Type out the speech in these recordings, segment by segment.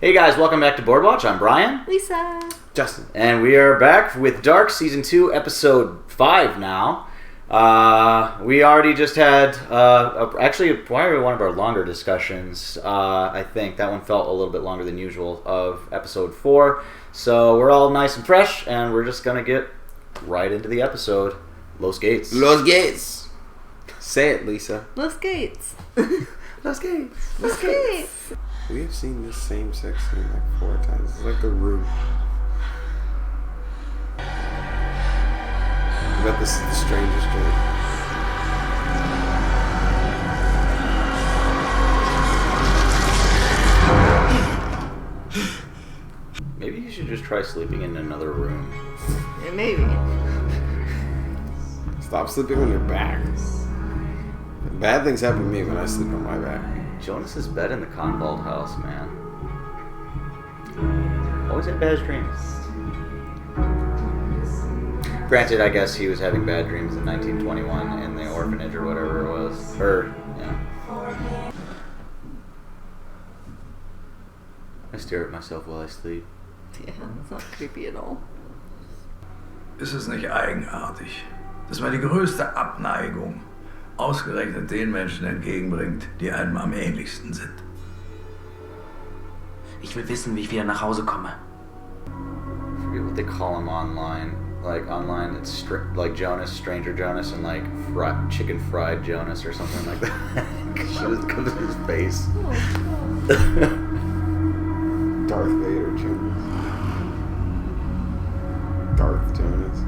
Hey guys, welcome back to Board Watch. I'm Brian. Lisa. Justin. And we are back with Dark Season 2, Episode 5 now. We already just had, actually, probably one of our longer discussions. I think that one felt a little bit longer than usual of Episode 4. So we're all nice and fresh, and we're just going to get right into the episode. Los Gates. Los Gates. Say it, Lisa. Los Gates. Los Gates. Los Gates. We have seen this same sex scene like 4 times. It's like The Room. I bet this is the strangest joke. Maybe you should just try sleeping in another room. Yeah, maybe. Stop sleeping on your back. Bad things happen to me when I sleep on my back. Jonas's bed in the Convald house, man. Always had bad dreams. Granted, I guess he was having bad dreams in 1921 in the orphanage or whatever it was. Yeah. I stare at myself while I sleep. Yeah, that's not creepy at all. Ist es nicht eigenartig, dass man die größte Abneigung ausgerechnet den Menschen entgegenbringt, die einem am ähnlichsten sind? Ich will wissen, wie ich wieder nach Hause komme. I forget what they call him online. Like online, it's like Jonas, Stranger Jonas, and like chicken fried Jonas or something like that. She was because of his face. Darth Vader Jonas. Darth Jonas.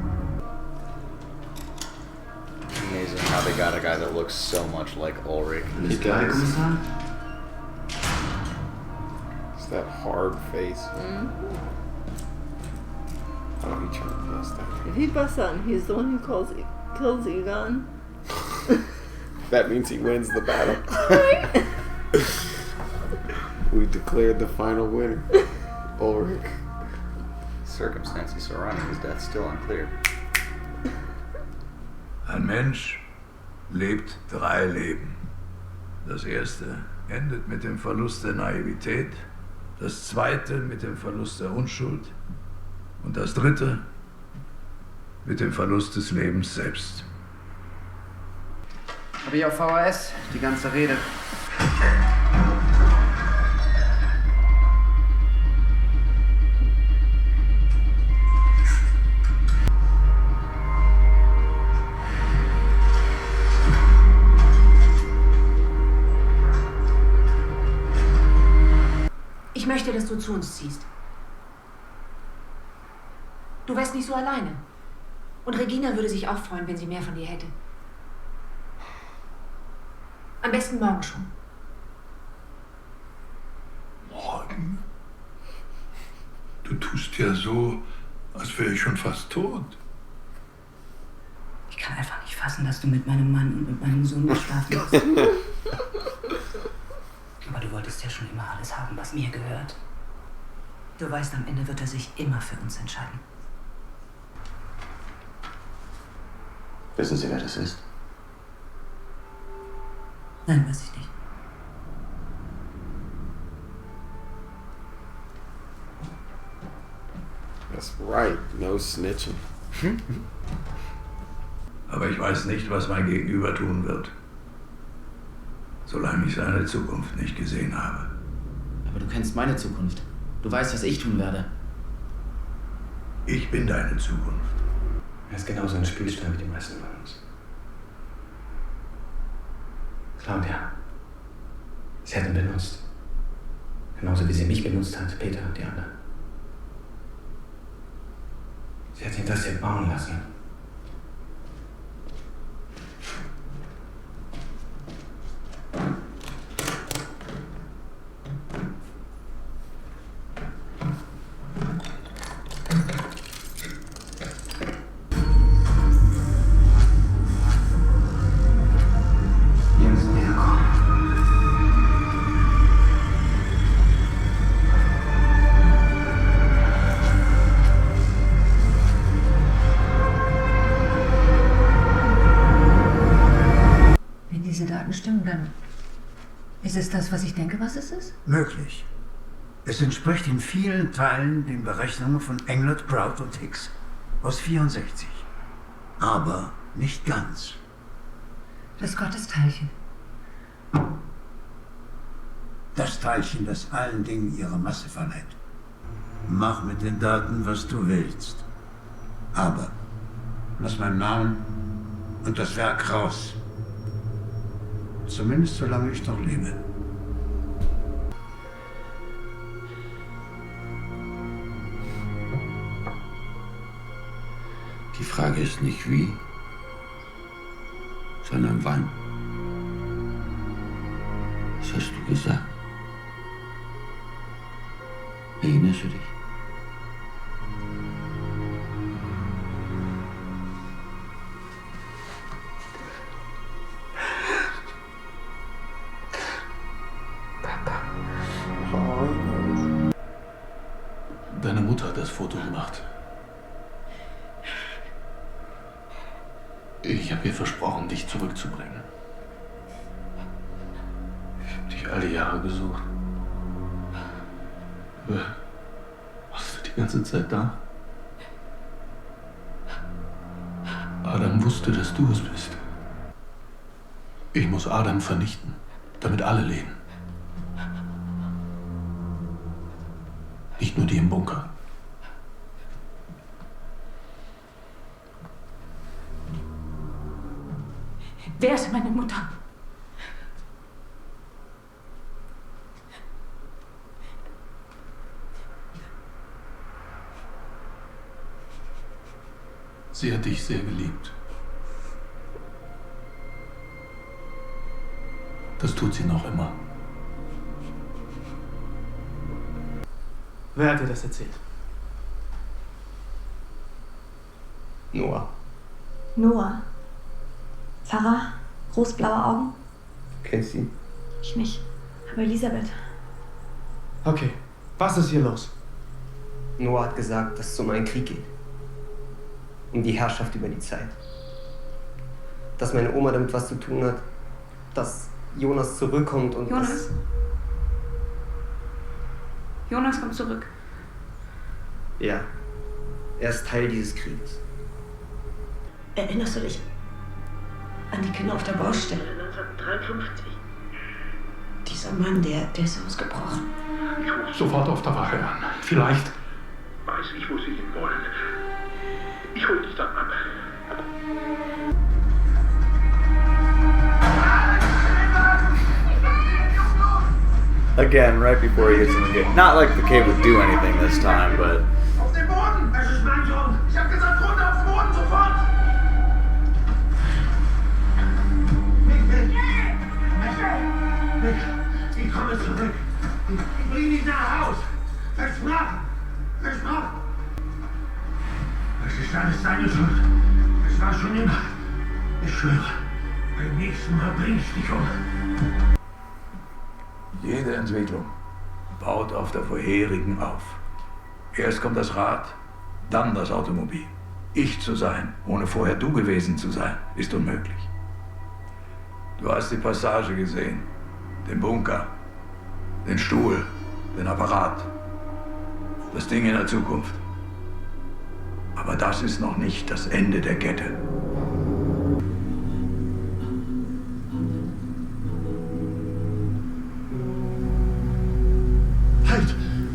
Amazing how they got a guy that looks so much like Ulrich. He does. It's that hard face. Mm-hmm. Oh, he tried to bust that. If he busts out and he's the one who kills Egon. That means he wins the battle. Right? We declared the final winner. Ulrich. Circumstances surrounding his death still unclear. Ein Mensch lebt 3 Leben. Das erste endet mit dem Verlust der Naivität, das zweite mit dem Verlust der Unschuld und das dritte mit dem Verlust des Lebens selbst. Habe ich auf VHS die ganze Rede. Ich möchte, dass du zu uns ziehst. Du wärst nicht so alleine. Und Regina würde sich auch freuen, wenn sie mehr von dir hätte. Am besten morgen schon. Morgen? Du tust ja so, als wäre ich schon fast tot. Ich kann einfach nicht fassen, dass du mit meinem Mann und mit meinem Sohn geschlafen hast. Aber du wolltest ja schon immer alles haben, was mir gehört. Du weißt, am Ende wird er sich immer für uns entscheiden. Wissen Sie, wer das ist? Nein, weiß ich nicht. That's right. No snitching. Aber ich weiß nicht, was mein Gegenüber tun wird, solange ich seine Zukunft nicht gesehen habe. Aber du kennst meine Zukunft. Du weißt, was ich tun werde. Ich bin deine Zukunft. Er ist genauso ein Spielstein wie die meisten von uns. Claudia. Sie hat ihn benutzt. Genauso wie sie mich benutzt hat, Peter und die anderen. Sie hat ihn das hier bauen lassen. Stimmen, dann ist es das, was ich denke, was es ist? Möglich. Es entspricht in vielen Teilen den Berechnungen von Englert, Prout und Hicks aus 64. Aber nicht ganz. Das Gottesteilchen. Das Teilchen, das allen Dingen ihre Masse verleiht. Mach mit den Daten, was du willst. Aber lass meinen Namen und das Werk raus. Zumindest solange ich noch lebe. Die Frage ist nicht wie, sondern wann. Was hast du gesagt? Erinnerst du dich? Deine Mutter hat das Foto gemacht. Ich habe ihr versprochen, dich zurückzubringen. Ich habe dich alle Jahre gesucht. Warst du die ganze Zeit da? Adam wusste, dass du es bist. Ich muss Adam vernichten, damit alle leben. Nicht nur die im Bunker. Wer ist meine Mutter? Sie hat dich sehr geliebt. Das tut sie noch immer. Wer hat dir das erzählt? Noah. Noah. Pfarrer, großblaue Augen. Kennst du ihn? Ich nicht. Aber Elisabeth. Okay, was ist hier los? Noah hat gesagt, dass es um einen Krieg geht. Um die Herrschaft über die Zeit. Dass meine Oma damit was zu tun hat. Dass Jonas zurückkommt und Jonas? Jonas kommt zurück. Ja. Er ist Teil dieses Krieges. Erinnerst du dich an die Kinder auf der Baustelle? 1953. Dieser Mann, der ist ausgebrochen. Ich rufe sofort auf der Wache an. Vielleicht. Weiß ich, wo Sie hinwollen. Ich hol dich dann ab. Again, right before he gets in the gate. Not like the kid would do anything this time, but... Auf den Boden! Das ist mein Sohn! Ich hab gesagt, runter auf den Boden, sofort! Nick, ich komme zurück. Ich bring dich nach Haus. Versprochen! Versprochen! Das ist alles deine Schuld. Das war schon immer. Ich schwöre, beim nächsten Mal bring ich dich um. Jede Entwicklung baut auf der vorherigen auf. Erst kommt das Rad, dann das Automobil. Ich zu sein, ohne vorher du gewesen zu sein, ist unmöglich. Du hast die Passage gesehen, den Bunker, den Stuhl, den Apparat, das Ding in der Zukunft. Aber das ist noch nicht das Ende der Kette.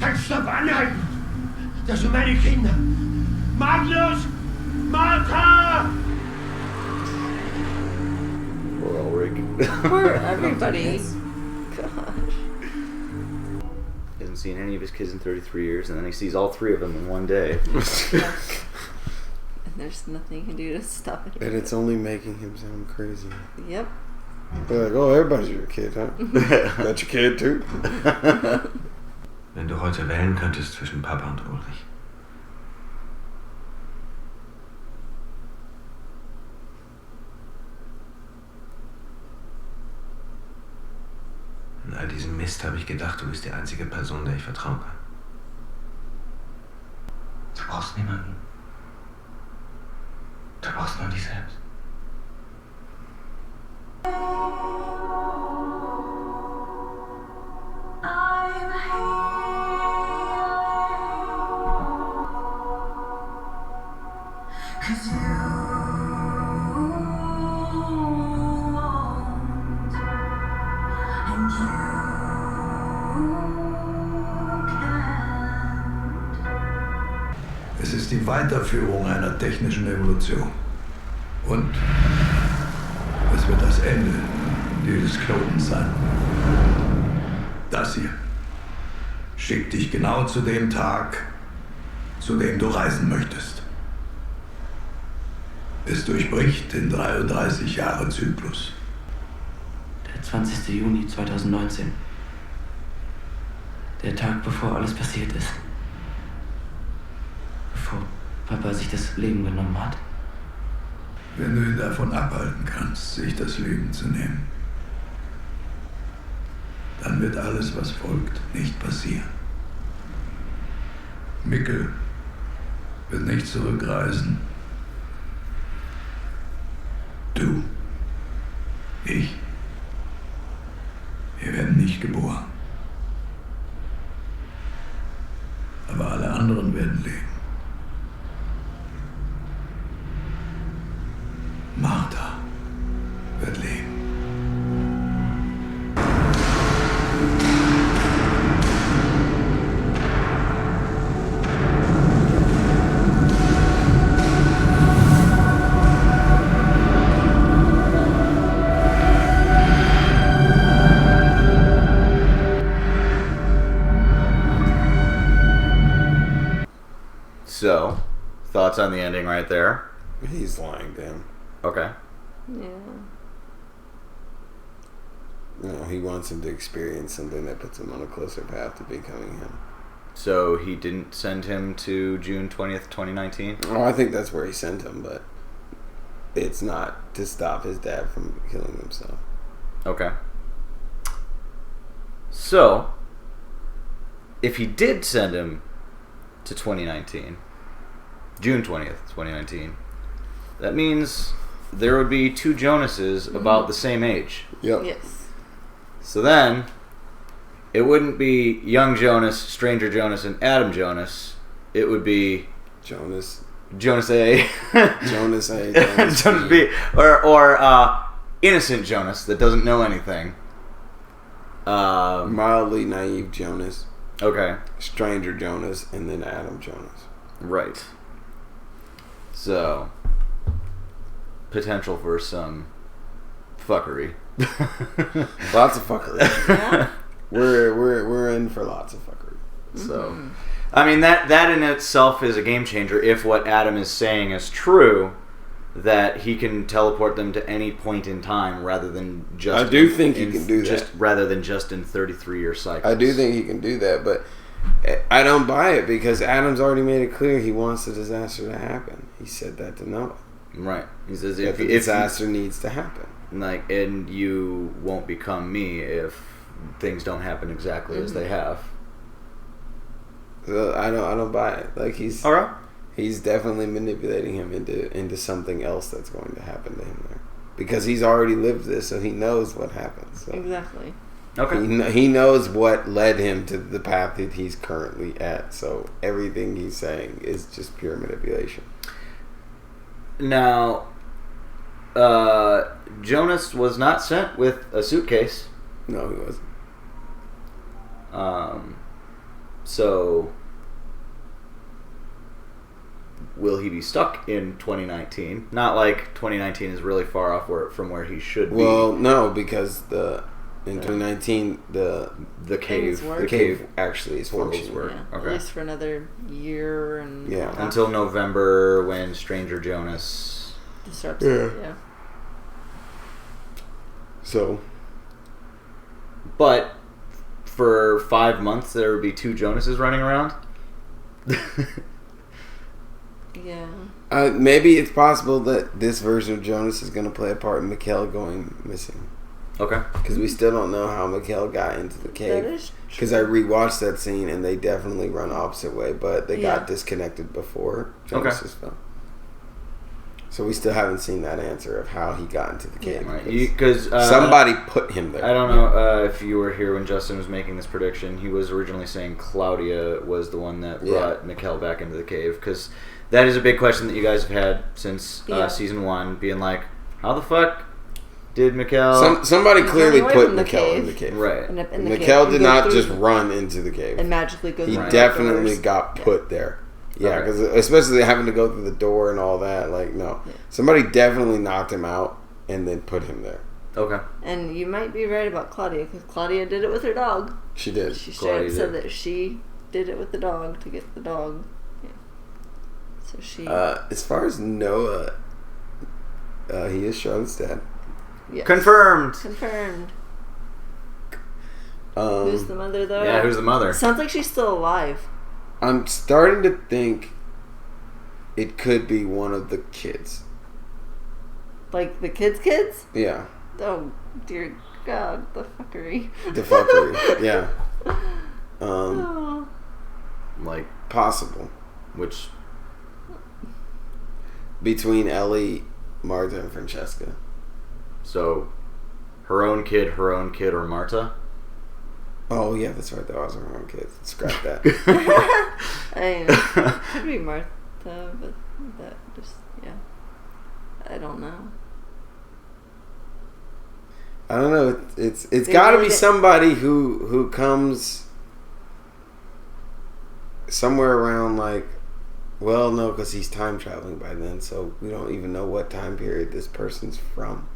Halt, stopp, anhalten! Das sind meine Kinder! Magnus! Martha! Poor Ulrich. Poor everybody. Gosh. He hasn't seen any of his kids in 33 years, and then he sees all three of them in one day. And there's nothing you can do to stop it. And it's only making him sound crazy. Yep. They're like, oh, everybody's your kid, huh? That's your kid, too? Wenn du heute wählen könntest zwischen Papa und Ulrich. In all diesem Mist habe ich gedacht, du bist die einzige Person, der ich vertrauen kann. Du brauchst niemanden. Du brauchst nur dich selbst. I'm here. Es ist die Weiterführung einer technischen Evolution. Und es wird das Ende dieses Knotens sein. Das hier schickt dich genau zu dem Tag, zu dem du reisen möchtest. Es durchbricht den 33 Jahre Zyklus. Der 20. Juni 2019. Der Tag, bevor alles passiert ist. Bevor Papa sich das Leben genommen hat. Wenn du ihn davon abhalten kannst, sich das Leben zu nehmen, dann wird alles, was folgt, nicht passieren. Mikkel wird nicht zurückreisen. Du, ich, wir werden nicht geboren. Aber alle anderen werden leben. Martha wird leben. So, thoughts on the ending right there? He's lying to him. Okay. Yeah. No, he wants him to experience something that puts him on a closer path to becoming him. So he didn't send him to June 20th, 2019? Oh, I think that's where he sent him, but it's not to stop his dad from killing himself. Okay. So, if he did send him to 2019, June 20th, 2019, that means there would be two Jonases about the same age. Yep. Yes. So then, it wouldn't be young Jonas, stranger Jonas, and Adam Jonas. It would be Jonas A. Jonas A. Jonas B. Or innocent Jonas that doesn't know anything. Mildly naive Jonas. Okay. Stranger Jonas, and then Adam Jonas. Right. So, potential for some fuckery. Lots of fuckery. Yeah. We're in for lots of fuckery. So, I mean that in itself is a game changer if what Adam is saying is true, that he can teleport them to any point in time rather than just. I do think he can do that. Rather than just in 33-year cycles. I do think he can do that, but I don't buy it because Adam's already made it clear he wants the disaster to happen. He said that to Noah. Right. He says that the disaster needs to happen. Like, and you won't become me if things don't happen exactly as they have. So I don't buy it. Like he's definitely manipulating him into something else that's going to happen to him there, because he's already lived this, so he knows what happens. So. Exactly. Okay. He knows what led him to the path that he's currently at. So everything he's saying is just pure manipulation. Now, Jonas was not sent with a suitcase. No, he wasn't. So, will he be stuck in 2019? Not like 2019 is really far off from where he should be. Well, no, because in 2019 the cave actually is functioning. Yeah, okay. At least for another year and until November when Stranger Jonas disrupts it. Yeah. So, but for 5 months there would be two Jonases running around. Yeah. Maybe it's possible that this version of Jonas is going to play a part in Mikhail going missing. Okay. Because we still don't know how Mikhail got into the cave. That is true. Because I rewatched that scene and they definitely run opposite way, but they got disconnected before Jonas's film. So we still haven't seen that answer of how he got into the cave. Right. Because somebody put him there. I don't know if you were here when Justin was making this prediction. He was originally saying Claudia was the one that brought Mikkel back into the cave. Because that is a big question that you guys have had since season 1, being like, how the fuck did Mikkel... Somebody clearly put Mikkel in the cave. Right. Mikkel did not just run into the cave. And magically go through He definitely got put there. Yeah, because especially having to go through the door and all that, like, no. Yeah. Somebody definitely knocked him out and then put him there. Okay. And you might be right about Claudia, because Claudia did it with her dog. She did. She straight up said that she did it with the dog to get the dog. Yeah. So she... as far as Noah, he is Charlotte's dad. Yes. Confirmed. Who's the mother, though? Yeah, who's the mother? Sounds like she's still alive. I'm starting to think it could be one of the kids. Like the kids? Yeah. Oh, dear God, the fuckery. Yeah. Like possible. Which? Between Ellie, Marta, and Francesca. So, her own kid, or Marta? Oh, yeah, that's right. That was her own kid. Scrap that. Could be Martha, but that just, I don't know. I don't know. It's got to be somebody who comes somewhere around, like, well, no, because he's time traveling by then, so we don't even know what time period this person's from.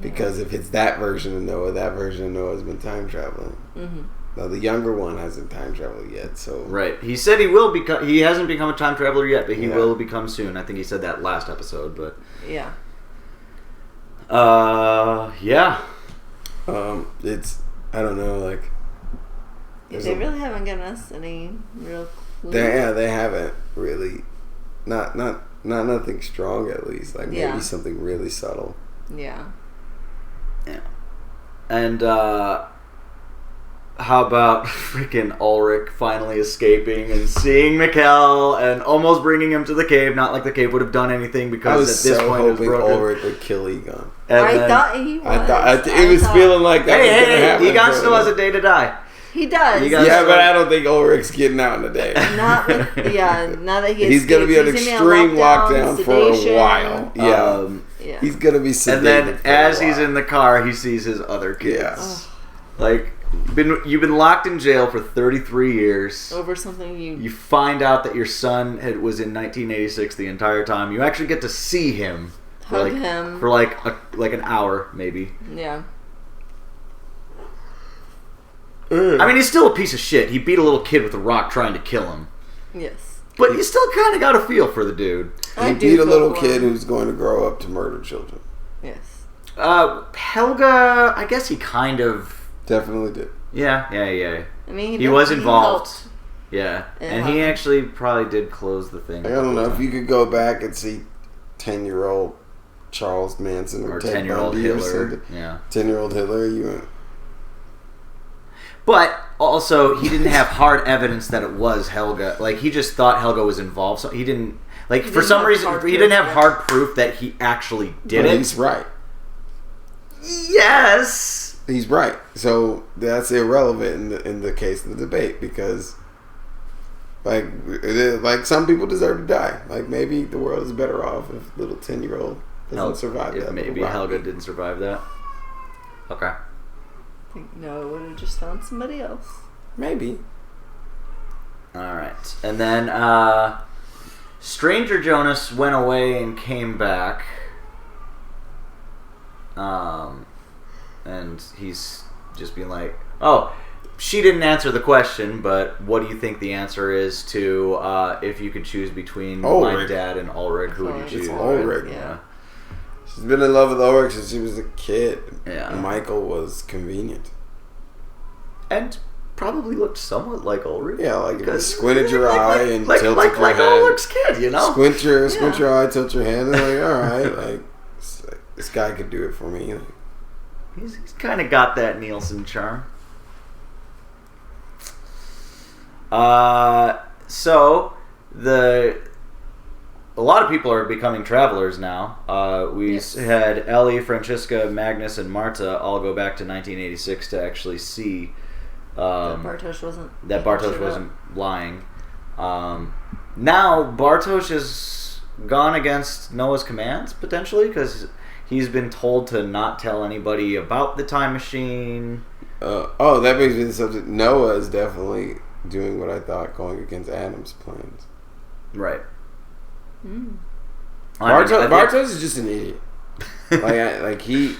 Because if it's that version of Noah has been time traveling. Mm-hmm. Now the younger one hasn't time traveled yet, so right. He said he will become. He hasn't become a time traveler yet, but he will become soon. I think he said that last episode, but yeah. It's I don't know, like they really haven't given us any real clues. They haven't really. Not nothing strong, at least. Like maybe something really subtle. Yeah. Yeah. And how about freaking Ulrich finally escaping and seeing Mikkel and almost bringing him to the cave? Not like the cave would have done anything because at this point it was broken. Ulrich would kill Egon. I thought he was. It was feeling like that. Hey, Egon still has a day to die. He does. But I don't think Ulrich's getting out in a day. Not with, now that he's going to be on extreme lockdown for a while. Yeah. He's going to be sedated. And then as he's in the car, he sees his other kids. Yeah. Like, you've been locked in jail for 33 years. Over something you find out that your son was in 1986 the entire time. You actually get to see him. Hug him. For like an hour, maybe. Yeah. I mean, he's still a piece of shit. He beat a little kid with a rock trying to kill him. Yes. But you still kind of got to feel for the dude. He beat a little kid who's going to grow up to murder children. Yes. Helga, I guess he kind of... Definitely did. Yeah. I mean, he was involved. Yeah. And he actually probably did close the thing. I don't know if you could go back and see 10-year-old Charles Manson or 10-year-old Hitler. Yeah. 10-year-old Hitler, But also, he didn't have hard evidence that it was Helga. Like, he just thought Helga was involved. So he didn't... Like, for some reason, he didn't have hard proof that he actually did it. He's right. Yes! He's right. So, that's irrelevant in the case of the debate, because... Like some people deserve to die. Like, maybe the world is better off if little 10-year-old doesn't survive that. Maybe Helga didn't survive that. Okay. No, it would have just found somebody else. Maybe. Alright. And then, Stranger Jonas went away and came back. And he's just being like, oh, she didn't answer the question, but what do you think the answer is to, if you could choose between my dad and Ulrich, who would you choose? It's Ulrich. Yeah. She's been in love with Ulrich since she was a kid. Yeah. Michael was convenient. And probably looked somewhat like Ulrich. Yeah, like if you squinted your eye and tilted your head. Like Ulrich's kid, you know? Squint your eye, tilt your head, and like, alright, like, this guy could do it for me. Like, he's kind of got that Nielsen charm. So, a lot of people are becoming travelers now. We had Ellie, Francesca, Magnus, and Marta all go back to 1986 to actually see that Bartosz wasn't lying. Now Bartosz has gone against Noah's commands potentially because he's been told to not tell anybody about the time machine. That brings me to the subject. Noah is definitely doing what I thought, going against Adam's plans. Right. Bartosz is just an idiot. I think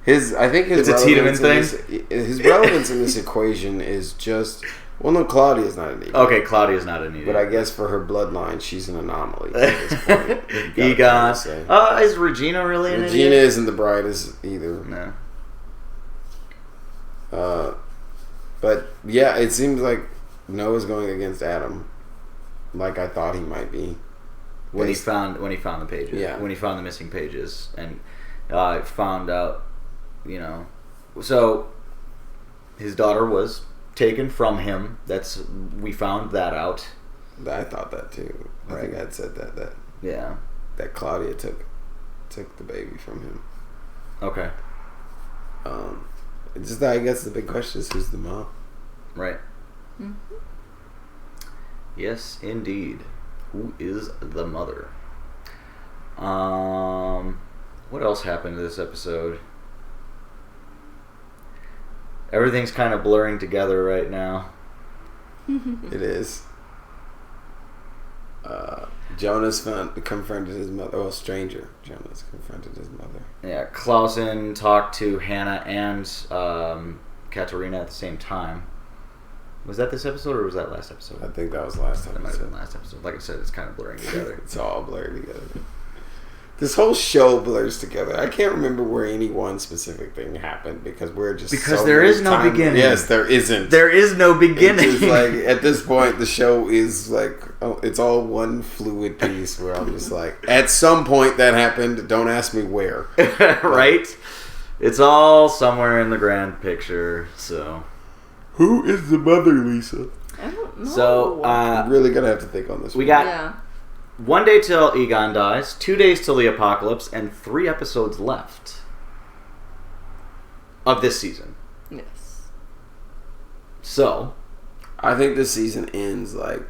his it's a Tiedemann thing. His relevance in this equation is just. Well, no, Claudia's not an idiot. Okay, Claudia's not an idiot. But I guess for her bloodline, she's an anomaly at this point. Egon. Is Regina really an idiot? Regina isn't the brightest either. No. But yeah, it seems like Noah's going against Adam, like I thought he might be. When he found the pages, when he found the missing pages, and found out, so his daughter was taken from him. We found that out. I thought that too. I think I had said that that Claudia took the baby from him. Okay. Just I guess the big question is who's the mom? Right. Mm-hmm. Yes, indeed. Who is the mother? What else happened to this episode? Everything's kind of blurring together right now. It is. Jonas confronted his mother. Oh, stranger. Jonas confronted his mother. Yeah, Clausen talked to Hannah and Katerina at the same time. Was that this episode or was that last episode? I think that was last episode. That might have been last episode. Like I said, it's kind of blurring together. It's all blurred together. This whole show blurs together. I can't remember where any one specific thing happened because there is no beginning. Yes, there isn't. There is no beginning. It's just like at this point, the show is like it's all one fluid piece where I'm just like, at some point that happened. Don't ask me where. Right? It's all somewhere in the grand picture. So, who is the mother, Lisa? I don't know. So, I'm really gonna have to think on this. We got 1 day till Egon dies, 2 days till the apocalypse, and 3 episodes left of this season. Yes. So, I think this season ends like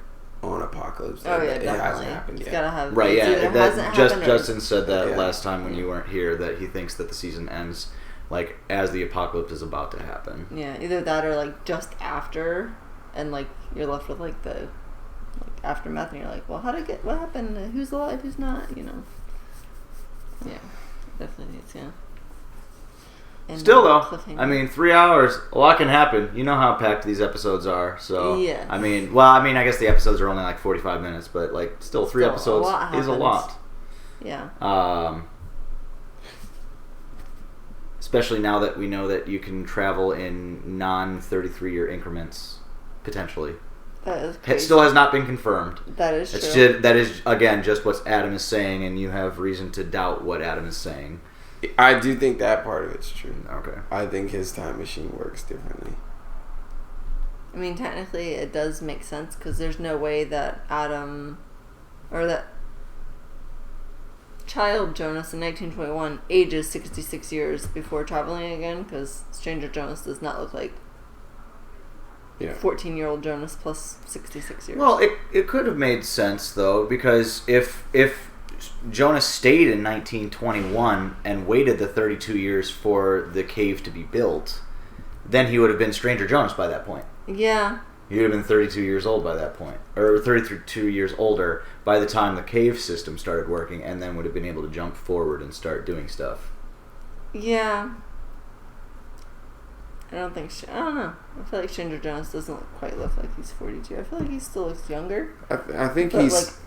on apocalypse. Oh yeah, it definitely. hasn't happened yet. It's gotta have. Right? Yeah. That Justin said that Yeah. last time when you weren't here that he thinks that the season ends like as the apocalypse is about to happen. Yeah, either that or like just after, and like you're left with like the aftermath, and you're like, well, what happened? Who's alive? Who's not? Yeah, definitely needs. And still though, I mean, 3 hours, a lot can happen. You know how packed these episodes are. So yeah. I guess the episodes are only like 45 minutes, but like still 3 episodes is a lot. Yeah. Especially now that we know that you can travel in non-33-year increments, potentially. That is crazy. It still has not been confirmed. That is true. That is, again, just what Adam is saying, and you have reason to doubt what Adam is saying. I do think that part of it's true. Okay. I think his time machine works differently. I mean, technically, it does make sense, because there's no way that Adam, or that child Jonas in 1921 ages 66 years before traveling again, because Stranger Jonas does not look like 14-year-old Jonas plus 66 years. Well, it could have made sense, though, because if Jonas stayed in 1921 and waited the 32 years for the cave to be built, then he would have been Stranger Jonas by that point. Yeah. He would have been 32 years old by that point. Or 32 years older by the time the cave system started working, and then would have been able to jump forward and start doing stuff. Yeah. I don't know. I feel like Stranger Jonas doesn't quite look like he's 42. I feel like he still looks younger. I think he's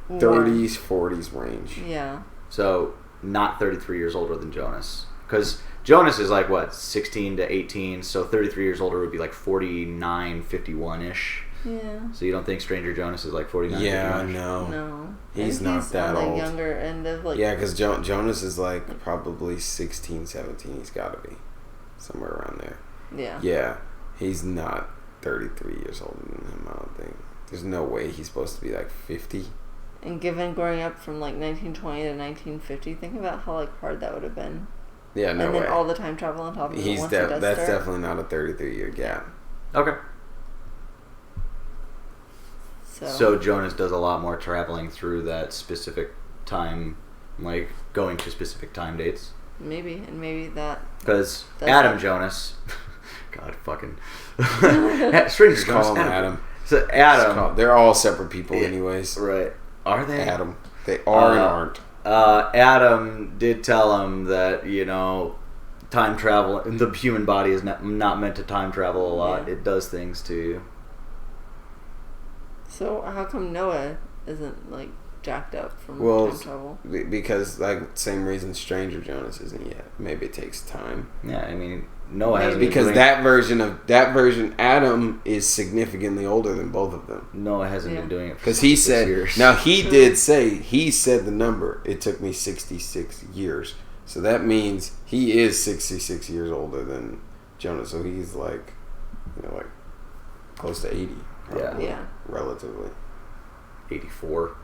30s, 40s range. Yeah. So, not 33 years older than Jonas. Because Jonas is like, 16 to 18, so 33 years older would be like 49, 51-ish. Yeah. So you don't think Stranger Jonas is like 49, Yeah, 51-ish? No. He's not that old. Younger end of like... Yeah, because Jonas is like probably 16, 17. He's got to be somewhere around there. Yeah. Yeah. He's not 33 years older than him, I don't think. There's no way he's supposed to be like 50. And given growing up from like 1920 to 1950, think about how like hard that would have been. Yeah, no and way. then all the time travel on top of it. Once it does That's start. definitely not a 33-year gap. Okay. So Jonas does a lot more traveling through that specific time, like going to specific time dates. maybe that. Because that's Adam like- Jonas, God fucking, Stranger Call Jonas, him Adam. So Adam, They're all separate people, anyways. right? Are they Adam? They are and aren't. Adam did tell him that time travel, the human body is not meant to time travel a lot. Yeah. It does things to you. So how come Noah isn't like jacked up from time travel? Because like same reason Stranger Jonas isn't yet. Maybe it takes time. Yeah, I mean Noah hasn't been because doing- that version Adam is significantly older than both of them. Noah hasn't been doing it for because he 66 said years. now he said the number. It took me 66 years. So that means he is 66 years older than Jonas. So he's like close to 80. Probably, Yeah. Relatively. 84.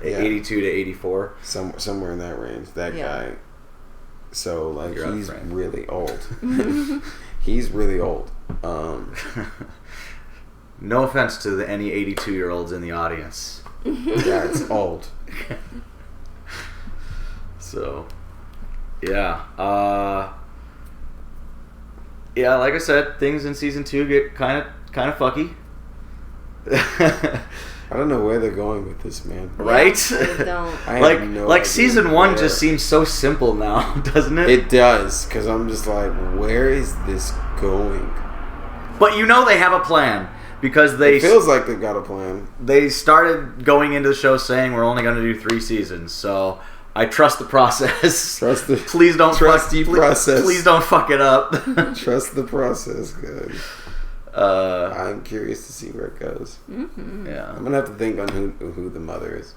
Yeah. 82 to 84. Somewhere in that range. That Yeah. guy. So like You're out of he's frame. really old. He's really old. No offense to any 82-year-olds in the audience. Yeah, it's old. So, yeah. Yeah, like I said, things in season 2 get kind of fucky. I don't know where they're going with this, man. Right? I don't. I like have no like idea season 1 where. just seems so simple now, doesn't it? It does, because I'm just like, where is this going? But they have a plan because It feels like they've got a plan. they started going into the show saying we're only going to do 3 seasons. So I trust the process. Trust the please don't process. Please don't fuck it up. Trust the process, good. I'm curious to see where it goes. Mm-hmm. Yeah, I'm gonna have to think on who the mother is.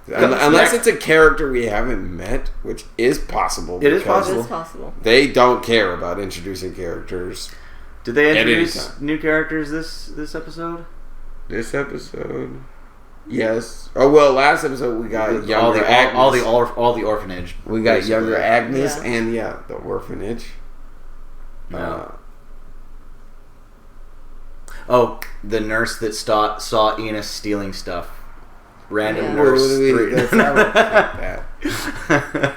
Unless it's a character we haven't met, which is possible. It is because It is possible. They don't care about introducing characters. Did they At any introduce time. new characters this episode? This episode, yes. Oh well, last episode we got younger all the Agnes. all the orphanage. We got basically. younger Agnes Yeah. and the orphanage. Yeah. Oh, the nurse that saw Enos stealing stuff. Random Yeah. nurse. That's not like that.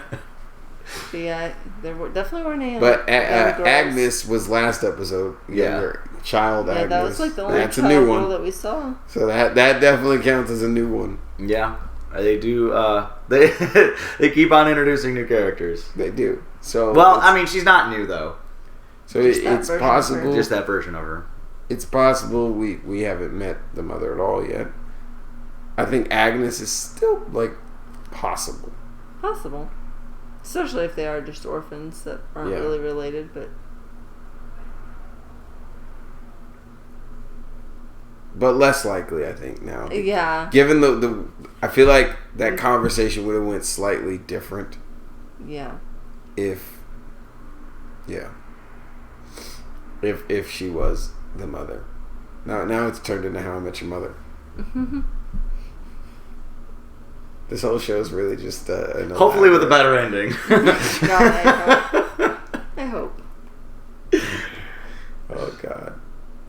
But yeah, there definitely weren't any. But young girls. Agnes was last episode. Younger child Yeah, Agnes. that was like the only That's a child new girl one. that we saw. So that definitely counts as a new one. Yeah, they do. They keep on introducing new characters. They do. So Well, I mean, she's not new though. so Just that it's version of her. possible. Just that version of her. It's possible we haven't met the mother at all yet. I think Agnes is still like possible. Possible. Especially if they are just orphans that aren't Yeah. really related, but But less likely, I think now. yeah. Given the I feel like that conversation would have went slightly different Yeah. if she was the mother. Now it's turned into How I Met Your Mother. This whole show is really just an Hopefully with a elaborate- better ending. God, I hope. Oh God.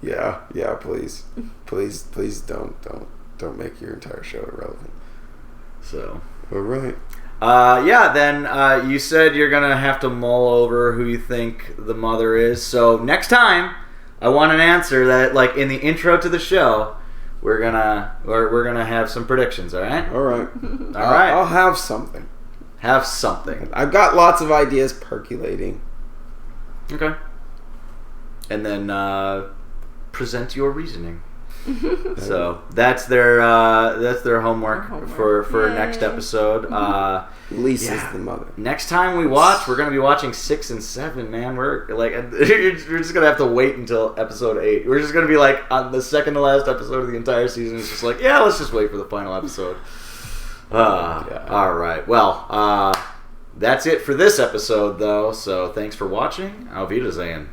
Yeah, please. Please don't make your entire show irrelevant. So. All right. Yeah, then you said you're going to have to mull over who you think the mother is. So next time, I want an answer that, like, in the intro to the show, we're gonna have some predictions, all right? All right. All right. I'll have something. Have something. I've got lots of ideas percolating. Okay. And then present your reasoning. So that's their homework for Yay. next episode. Lisa's the mother. Next time we watch, we're gonna be watching 6 and 7. Man, we're like, you're just gonna have to wait until episode 8. We're just gonna be like on the second to last episode of the entire season. It's just like, yeah, let's just wait for the final episode. All right. Well, that's it for this episode, though. So thanks for watching. Auf Wiedersehen.